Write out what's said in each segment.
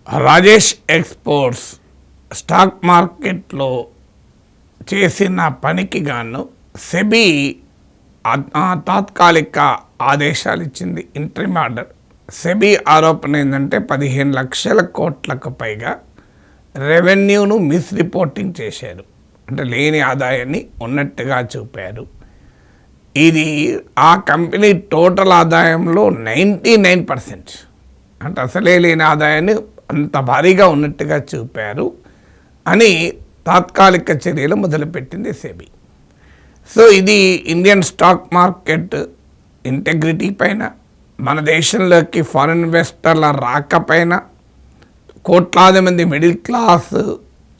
Rajesh exports stock మార్కెట్లో చేసిన పనికి గాను సెబీ తాత్కాలిక ఆదేశాలు ఇచ్చింది, ఇంట్రిమ్ ఆర్డర్. సెబీ ఆరోపణ ఏంటంటే 15 లక్షల కోట్లకు పైగా రెవెన్యూను మిస్రిపోర్టింగ్ చేశారు, అంటే లేని ఆదాయాన్ని ఉన్నట్టుగా చూపారు. ఇది ఆ కంపెనీ టోటల్ ఆదాయంలో 99%, అంటే అసలే లేని ఆదాయాన్ని అంత భారీగా ఉన్నట్టుగా చూపారు అని తాత్కాలిక చర్యలు మొదలుపెట్టింది సెబీ. సో ఇది ఇండియన్ స్టాక్ మార్కెట్ ఇంటెగ్రిటీ పైన, మన దేశంలోకి ఫారిన్ ఇన్వెస్టర్ల రాకపోయినా, కోట్లాది మంది మిడిల్ క్లాస్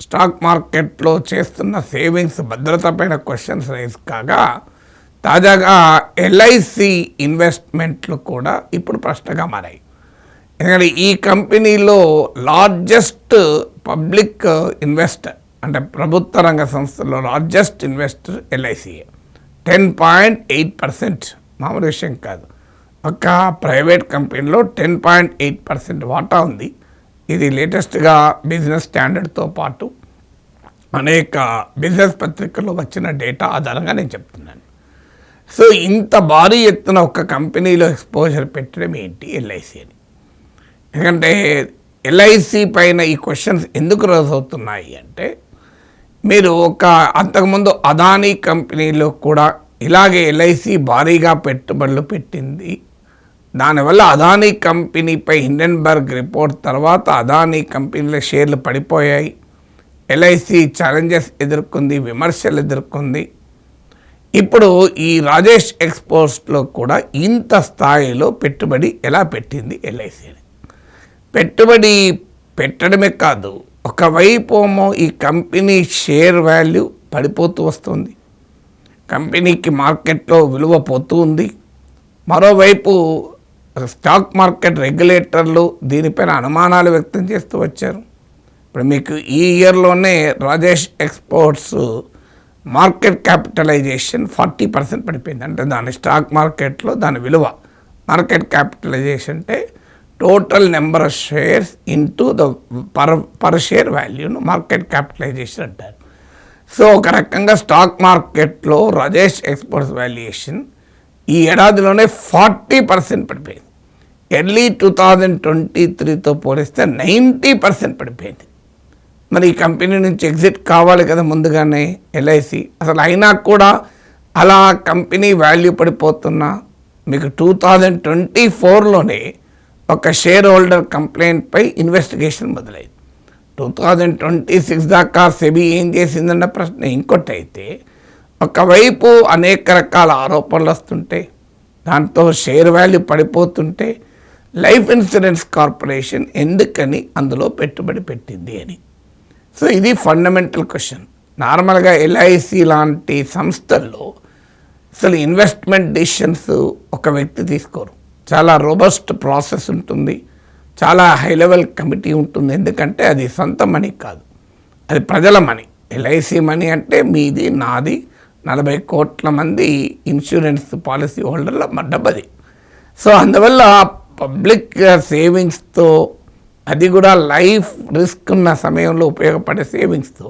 స్టాక్ మార్కెట్లో చేస్తున్న సేవింగ్స్ భద్రత పైన క్వశ్చన్స్ రైజ్ కాగా, తాజాగా ఎల్ఐసి ఇన్వెస్ట్మెంట్లు కూడా ఇప్పుడు ప్రశ్నగా మారాయి. ఎందుకంటే ఈ కంపెనీలో లార్జెస్ట్ పబ్లిక్ ఇన్వెస్టర్, అంటే ప్రభుత్వ రంగ సంస్థలో లార్జెస్ట్ ఇన్వెస్టర్ ఎల్ఐసిఏ. 10.8%, మామూలు విషయం కాదు. ఒక ప్రైవేట్ కంపెనీలో 10.8% వాటా ఉంది. ఇది లేటెస్ట్గా బిజినెస్ స్టాండర్డ్తో పాటు అనేక బిజినెస్ పత్రికల్లో వచ్చిన డేటా ఆధారంగా నేను చెప్తున్నాను. సో ఇంత భారీ ఎత్తున ఒక కంపెనీలో ఎక్స్పోజర్ పెట్టడం ఏంటి ఎల్ఐసి అని? ఎందుకంటే ఎల్ఐసి పైన ఈ క్వశ్చన్స్ ఎందుకు రైజ్ అవుతున్నాయి అంటే, మీరు అంతకుముందు అదానీ కంపెనీలో కూడా ఇలాగే ఎల్ఐసి భారీగా పెట్టుబడులు పెట్టింది. దానివల్ల అదానీ కంపెనీపై హిండెన్బర్గ్ రిపోర్ట్ తర్వాత అదానీ కంపెనీల షేర్లు పడిపోయాయి. ఎల్ఐసి ఛాలెంజెస్ ఎదుర్కొంది, విమర్శలు ఎదుర్కొంది. ఇప్పుడు ఈ రాజేష్ ఎక్స్పోర్ట్స్లో కూడా ఇంత స్థాయిలో పెట్టుబడి ఎలా పెట్టింది ఎల్ఐసి అని? పెట్టుబడి పెట్టడమే కాదు, ఒకవైపు ఈ కంపెనీ షేర్ వాల్యూ పడిపోతూ వస్తుంది, కంపెనీకి మార్కెట్లో విలువ పోతూ ఉంది. మరోవైపు స్టాక్ మార్కెట్ రెగ్యులేటర్లు దీనిపైన అనుమానాలు వ్యక్తం చేస్తూ వచ్చారు. ఇప్పుడు మీకు ఈ ఇయర్లోనే రాజేష్ ఎక్స్పోర్ట్స్ మార్కెట్ క్యాపిటలైజేషన్ 40% పడిపోయింది. అంటే దాని స్టాక్ మార్కెట్లో దాని విలువ, మార్కెట్ క్యాపిటలైజేషన్ అంటే total number of shares into the per share వాల్యూను మార్కెట్ క్యాపిటలైజేషన్ అంటారు. సో ఒక రకంగా స్టాక్ మార్కెట్లో రాజేష్ ఎక్స్పోర్ట్స్ వాల్యుయేషన్ ఈ ఏడాదిలోనే 40% పడిపోయింది. ఎర్లీ 2023తో పోలిస్తే 90% పడిపోయింది. మరి ఈ కంపెనీ నుంచి ఎగ్జిట్ కావాలి కదా ముందుగానే ఎల్ఐసి. అసలు అయినా కూడా అలా కంపెనీ వాల్యూ పడిపోతున్నా మీకు 2024లోనే ఒక షేర్ హోల్డర్ కంప్లైంట్పై ఇన్వెస్టిగేషన్ మొదలైంది. 2026 దాకా సెబీ ఏం చేసిందన్న ప్రశ్న ఇంకోటి అయితే, ఒకవైపు అనేక రకాల ఆరోపణలు వస్తుంటే, దాంతో షేర్ వాల్యూ పడిపోతుంటే లైఫ్ ఇన్సూరెన్స్ కార్పొరేషన్ ఎందుకని అందులో పెట్టుబడి పెట్టింది అని. సో ఇది ఫండమెంటల్ క్వశ్చన్. నార్మల్గా ఎల్ఐసి లాంటి సంస్థల్లో అసలు ఇన్వెస్ట్మెంట్ డిసిషన్స్ ఒక వ్యక్తి తీసుకోరు. చాలా రోబస్ట్ ప్రాసెస్ ఉంటుంది, చాలా హై లెవెల్ కమిటీ ఉంటుంది. ఎందుకంటే అది సొంత మనీ కాదు, అది ప్రజల మనీ. ఎల్ఐసి మనీ అంటే మీది, నాది, 40 కోట్ల మంది ఇన్సూరెన్స్ పాలసీ హోల్డర్ల డబ్బది. సో అందువల్ల పబ్లిక్ సేవింగ్స్తో, అది కూడా లైఫ్ రిస్క్ ఉన్న సమయంలో ఉపయోగపడే సేవింగ్స్తో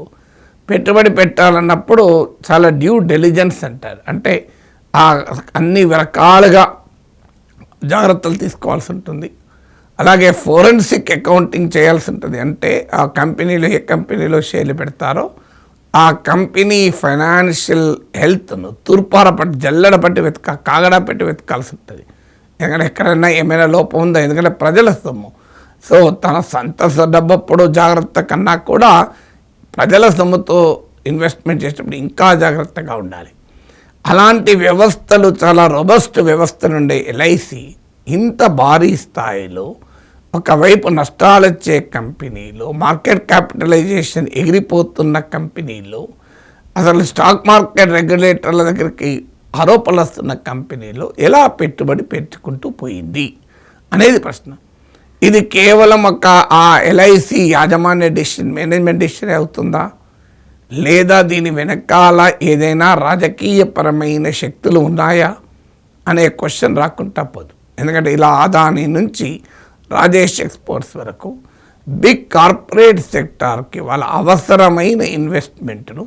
పెట్టుబడి పెట్టాలన్నప్పుడు చాలా డ్యూ డెలిజెన్స్ అంటారు. అంటే అన్ని రకాలుగా జాగ్రత్తలు తీసుకోవాల్సి ఉంటుంది. అలాగే ఫోరెన్సిక్ అకౌంటింగ్ చేయాల్సి ఉంటుంది. అంటే ఆ కంపెనీలో ఏ కంపెనీలో షేర్లు పెడతారో ఆ కంపెనీ ఫైనాన్షియల్ హెల్త్ను తూర్పారపట్టి, జల్లెడపట్టి కాగడా పెట్టి వెతకాల్సి ఉంటుంది. ఎందుకంటే ఎక్కడైనా ఏమైనా లోపం ఉందా, ఎందుకంటే ప్రజల సొమ్ము. సో తన సొంత డబ్బప్పుడు జాగ్రత్త కన్నా కూడా ప్రజల సొమ్ముతో ఇన్వెస్ట్మెంట్ చేసేటప్పుడు ఇంకా జాగ్రత్తగా ఉండాలి. అలాంటి వ్యవస్థలు, చాలా రోబస్ట్ వ్యవస్థలు ఉండే ఎల్ఐసి ఇంత భారీ స్థాయిలో ఒకవైపు నష్టాలు వచ్చే కంపెనీలో, మార్కెట్ క్యాపిటలైజేషన్ ఎగిరిపోతున్న కంపెనీలో, అసలు స్టాక్ మార్కెట్ రెగ్యులేటర్ల దగ్గరికి ఆరోపణలు వస్తున్న కంపెనీలో ఎలా పెట్టుబడి పెట్టుకుంటూ పోయింది అనేది ప్రశ్న. ఇది కేవలం ఆ ఎల్ఐసి యాజమాన్య డెసిషన్, మేనేజ్మెంట్ డెసిషన్ అవుతుందా, లేదా దీని వెనకాల ఏదైనా రాజకీయపరమైన శక్తులు ఉన్నాయా అనే క్వశ్చన్ రాకుండా పోదు. ఎందుకంటే ఇలా అదానీ నుంచి రాజేష్ ఎక్స్పోర్ట్స్ వరకు బిగ్ కార్పొరేట్ సెక్టార్కి వాళ్ళ అవసరమైన ఇన్వెస్ట్మెంట్ను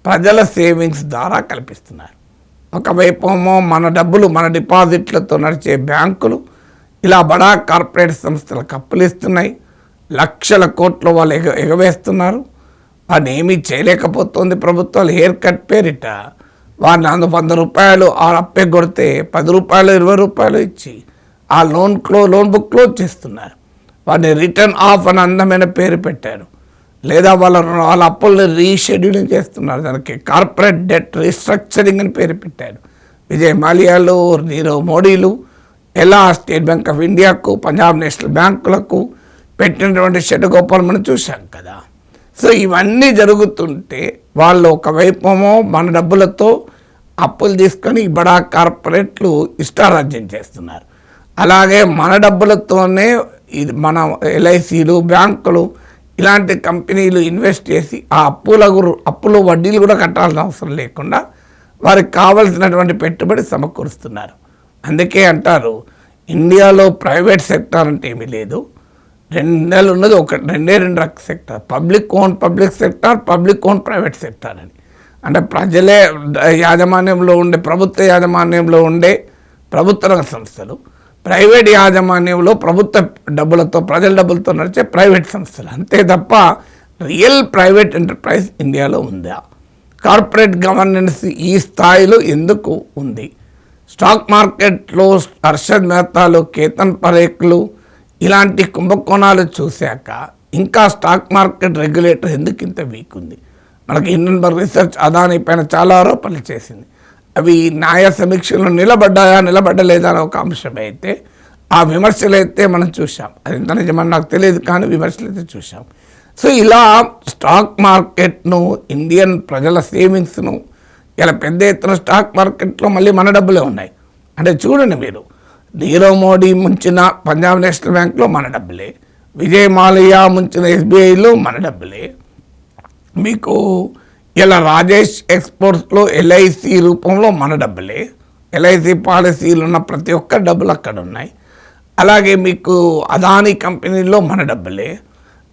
ప్రజల సేవింగ్స్ ద్వారా కల్పిస్తున్నారు. ఒకవైపు మన డబ్బులు మన డిపాజిట్లతో నడిచే బ్యాంకులు ఇలా బడా కార్పొరేట్ సంస్థలకు అప్పులు ఇస్తున్నాయి, లక్షల కోట్లు వాళ్ళు ఎగవేస్తున్నారు. వాడిని ఏమీ చేయలేకపోతుంది ప్రభుత్వాలు. హెయిర్ కట్ పేరిట వాడిని 100 రూపాయలు ఆ అప్పే కొడితే 10 రూపాయలు 20 రూపాయలు ఇచ్చి ఆ లోన్ బుక్ క్లోజ్ చేస్తున్నారు. వాడిని రిటర్న్ ఆఫ్ అని అందమైన పేరు పెట్టారు. లేదా వాళ్ళ అప్పుల్ని రీషెడ్యూలింగ్ చేస్తున్నారు. దానికి కార్పొరేట్ డెట్ రీస్ట్రక్చరింగ్ అని పేరు పెట్టారు. విజయ్ మాల్యాలు, నీరవ్ మోడీలు ఎలా స్టేట్ బ్యాంక్ ఆఫ్ ఇండియాకు, పంజాబ్ నేషనల్ బ్యాంకులకు పెట్టినటువంటి షెడ్యూల్ మనం చూసాం కదా. సో ఇవన్నీ జరుగుతుంటే వాళ్ళు ఒకవైపు మన డబ్బులతో అప్పులు తీసుకొని బడా కార్పొరేట్లు ఇష్టారాజ్యం చేస్తున్నారు. అలాగే మన డబ్బులతోనే మన ఎల్ఐసీలు, బ్యాంకులు ఇలాంటి కంపెనీలు ఇన్వెస్ట్ చేసి ఆ అప్పులు వడ్డీలు కూడా కట్టాల్సిన అవసరం లేకుండా వారికి కావలసినటువంటి పెట్టుబడి సమకూరుస్తున్నారు. అందుకే అంటారు ఇండియాలో ప్రైవేట్ సెక్టార్ అంటే ఏమీ లేదు, రెండేళ్ళు ఉన్నది రెండు రకాల sector, public sector, public own private sector అని. అంటే ప్రజలే యాజమాన్యంలో ఉండే, ప్రభుత్వ యాజమాన్యంలో ఉండే ప్రభుత్వ రంగ సంస్థలు, ప్రైవేట్ యాజమాన్యంలో ప్రభుత్వ డబ్బులతో, ప్రజల డబ్బులతో నడిచే ప్రైవేట్ సంస్థలు, అంతే తప్ప రియల్ ప్రైవేట్ ఎంటర్ప్రైజ్ ఇండియాలో ఉందా? కార్పొరేట్ గవర్నెన్స్ ఈ స్థాయిలో ఎందుకు ఉంది? స్టాక్ మార్కెట్లో హర్షద్ మెహతాలు, కేతన్ పరేఖ్లు ఇలాంటి కుంభకోణాలు చూశాక ఇంకా స్టాక్ మార్కెట్ రెగ్యులేటర్ ఎందుకు ఇంత వీక్ ఉంది? మనకి హిండెన్బర్గ్ రీసెర్చ్ అదానీ పైన చాలా ఆరోపణలు చేసింది. అవి న్యాయ సమీక్షలో నిలబడలేదా అని ఒక అంశం అయితే, ఆ విమర్శలు అయితే మనం చూసాం. అది ఎంత నిజమని నాకు తెలియదు, కానీ విమర్శలు అయితే చూసాం. సో ఇలా స్టాక్ మార్కెట్ను, ఇండియన్ ప్రజల సేవింగ్స్ను ఇలా పెద్ద ఎత్తున స్టాక్ మార్కెట్లో మళ్ళీ మన డబ్బులే ఉన్నాయి. అంటే చూడండి మీరు, నీరవ్ మోడీ ముంచిన పంజాబ్ నేషనల్ బ్యాంక్లో మన డబ్బులే, విజయ్ మాల్యా ముంచిన ఎస్బీఐలో మన డబ్బులే, మీకు ఇలా రాజేష్ ఎక్స్పోర్ట్స్లో ఎల్ఐసి రూపంలో మన డబ్బులే, ఎల్ఐసి పాలసీలు ఉన్న ప్రతి ఒక్క డబ్బులు అక్కడ ఉన్నాయి. అలాగే మీకు అదానీ కంపెనీలో మన డబ్బులే,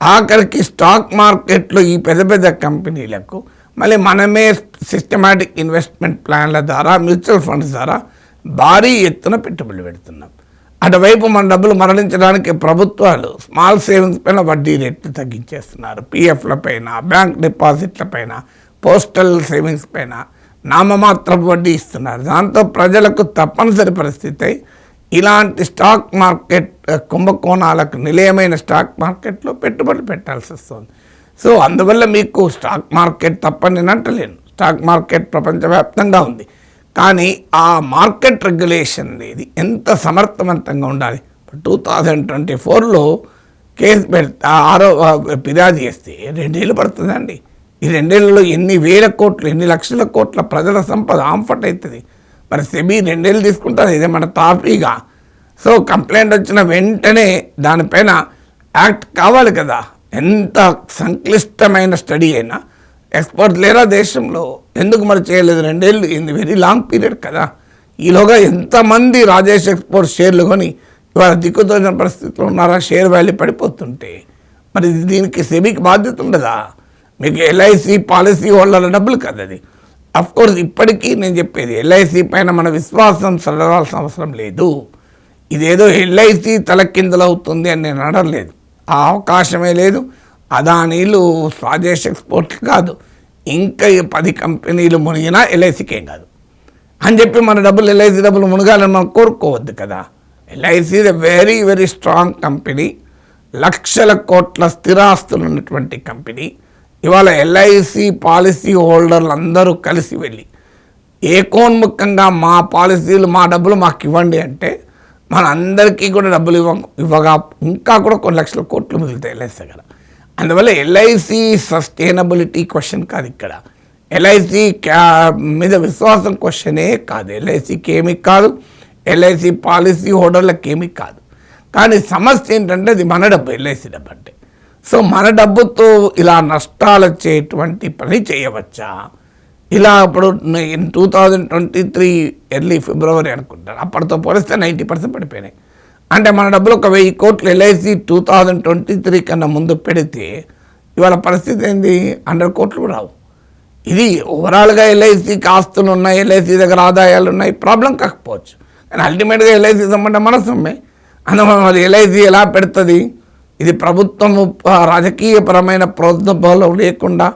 ఆఖరికి స్టాక్ మార్కెట్లో ఈ పెద్ద కంపెనీలకు మళ్ళీ మనమే సిస్టమాటిక్ ఇన్వెస్ట్మెంట్ ప్లాన్ల ద్వారా, మ్యూచువల్ ఫండ్స్ ద్వారా భారీ ఎత్తున పెట్టుబడులు పెడుతున్నాం. అటువైపు మన డబ్బులు మరణించడానికి ప్రభుత్వాలు స్మాల్ సేవింగ్స్ పైన వడ్డీ రేట్లు తగ్గించేస్తున్నారు. పిఎఫ్ల పైన, బ్యాంక్ డిపాజిట్ల పైన, పోస్టల్ సేవింగ్స్ పైన నామమాత్రపు వడ్డీ ఇస్తున్నారు. దాంతో ప్రజలకు తప్పనిసరి పరిస్థితి ఇలాంటి స్టాక్ మార్కెట్ కుంభకోణాలకు నిలయమైన స్టాక్ మార్కెట్లో పెట్టుబడులు పెట్టాల్సి వస్తుంది. సో అందువల్ల మీకు స్టాక్ మార్కెట్ తప్పని నేను అంటలేను, స్టాక్ మార్కెట్ ప్రపంచవ్యాప్తంగా ఉంది. కానీ ఆ మార్కెట్ రెగ్యులేషన్ అనేది ఎంత సమర్థవంతంగా ఉండాలి. 2024లో కేసు ఫిర్యాదు చేస్తే 2 ఏళ్ళు పడుతుందండి. ఈ 2 ఏళ్ళలో ఎన్ని వేల కోట్లు, ఎన్ని లక్షల కోట్ల ప్రజల సంపద ఆంఫట్ అవుతుంది. మరి సెబీ 2 ఏళ్ళు తీసుకుంటుంది, ఇదే మన తాపీగా. సో కంప్లైంట్ వచ్చిన వెంటనే దానిపైన యాక్ట్ కావాలి కదా. ఎంత సంక్లిష్టమైన స్టడీ అయినా ఎక్స్పర్ట్ లేరా దేశంలో, ఎందుకు మరి చేయలేదు? 2 ఏళ్ళు ఇన్ వెరీ లాంగ్ పీరియడ్ కదా. ఈలోగా ఎంతమంది రాజేష్ ఎక్స్పోర్ట్ షేర్లు కొని ఇవాళ దిక్కుతోచిన పరిస్థితిలో ఉన్నారా? షేర్ వాల్యూ పడిపోతుంటే మరి దీనికి సెబీకి బాధ్యత ఉండదా? మీకు ఎల్ఐసి పాలసీ హోల్డర్ల డబ్బులు కదా అది. అఫ్కోర్స్ ఇప్పటికీ నేను చెప్పేది ఎల్ఐసి పైన మన విశ్వాసం సడవాల్సిన అవసరం లేదు. ఇదేదో ఎల్ఐసి తలకిందలవుతుంది అని నేను అనలేదు, ఆ అవకాశమే లేదు. అదానీలు రాజేష్ ఎక్స్పోర్ట్స్ కాదు, ఇంకా 10 కంపెనీలు మునిగినా ఎల్ఐసికి ఏం కాదు అని చెప్పి మన డబ్బులు ఎల్ఐసి డబ్బులు మునగాలని మనం కోరుకోవద్దు కదా. LIC is a very very strong company, లక్షల కోట్ల స్థిరాస్తులు ఉన్నటువంటి కంపెనీ. ఇవాళ ఎల్ఐసి పాలసీ హోల్డర్లు అందరూ కలిసి వెళ్ళి ఏకోన్ముఖంగా మా పాలసీలు, మా డబ్బులు మాకు ఇవ్వండి అంటే మన అందరికీ కూడా డబ్బులు ఇవ్వగా ఇంకా కూడా కొన్ని లక్షల కోట్లు మిగులుతాయి ఎల్ఐసి దగ్గర. అందువల్ల ఎల్ఐసి సస్టైనబిలిటీ క్వశ్చన్ కాదు ఇక్కడ, ఎల్ఐసి మీద విశ్వాసం క్వశ్చనే కాదు. ఎల్ఐసికి ఏమీ కాదు, ఎల్ఐసి పాలసీ హోల్డర్లకు ఏమీ కాదు. కానీ సమస్య ఏంటంటే అది మన డబ్బు, ఎల్ఐసి డబ్బు అంటే. సో మన డబ్బుతో ఇలా నష్టాలు వచ్చేటువంటి పని చేయవచ్చా? ఇలా ఇప్పుడు 2023 ఎర్లీ ఫిబ్రవరి అనుకుంటారు, అప్పటితో పోలిస్తే 90% పడిపోయినాయి. అంటే మన డబ్బులు ఒక 1000 కోట్లు ఎల్ఐసి 2023 కన్నా ముందు పెడితే ఇవాళ పరిస్థితి ఏంది, 100 కోట్లు కూడా రావు. ఇది ఓవరాల్గా ఎల్ఐసికి ఆస్తులు ఉన్నాయి, ఎల్ఐసి దగ్గర ఆదాయాలు ఉన్నాయి, ప్రాబ్లం కాకపోవచ్చు. కానీ అల్టిమేట్గా ఎల్ఐసి సంబంధం మన సొమ్మే. అందువల్ల ఎల్ఐసి ఎలా పెడుతుంది, ఇది ప్రభుత్వము రాజకీయపరమైన ప్రోత్సాహాలు లేకుండా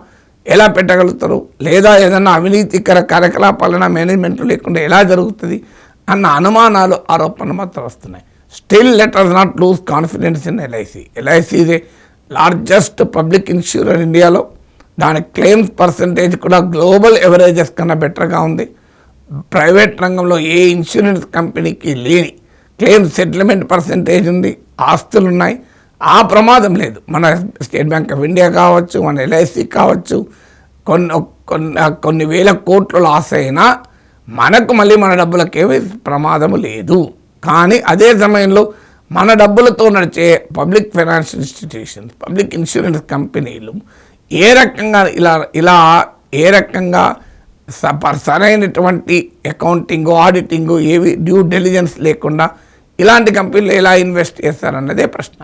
ఎలా పెట్టగలుగుతారు, లేదా ఏదైనా అవినీతికర కార్యకలాపాలైన మేనేజ్మెంట్ లేకుండా ఎలా జరుగుతుంది అన్న అనుమానాలు, ఆరోపణలు మాత్రం వస్తున్నాయి. Still let us not lose confidence in LIC. LIC ఇది లార్జెస్ట్ పబ్లిక్ ఇన్సూరర్ ఇండియాలో. దాని క్లెయిమ్స్ పర్సంటేజ్ కూడా గ్లోబల్ ఎవరేజెస్ కన్నా బెటర్గా ఉంది. ప్రైవేట్ రంగంలో ఏ ఇన్సూరెన్స్ కంపెనీకి లేని క్లెయిమ్స్ సెటిల్మెంట్ పర్సంటేజ్ ఉంది, ఆస్తులు ఉన్నాయి, ఆ ప్రమాదం లేదు. మన స్టేట్ బ్యాంక్ ఆఫ్ ఇండియా కావచ్చు, మన ఎల్ఐసి కావచ్చు, కొన్ని వేల కోట్లు లాస్ అయినా మనకు మళ్ళీ మన డబ్బులకేమీ ప్రమాదం లేదు. కానీ అదే సమయంలో మన డబ్బులతో నడిచే public financial institutions, public insurance కంపెనీలు ఏ రకంగా ఇలా ఏ రకంగా సరైనటువంటి అకౌంటింగ్, ఆడిటింగ్, ఏవి డ్యూ డెలిజెన్స్ లేకుండా ఇలాంటి కంపెనీలు ఎలా ఇన్వెస్ట్ చేస్తారన్నదే ప్రశ్న.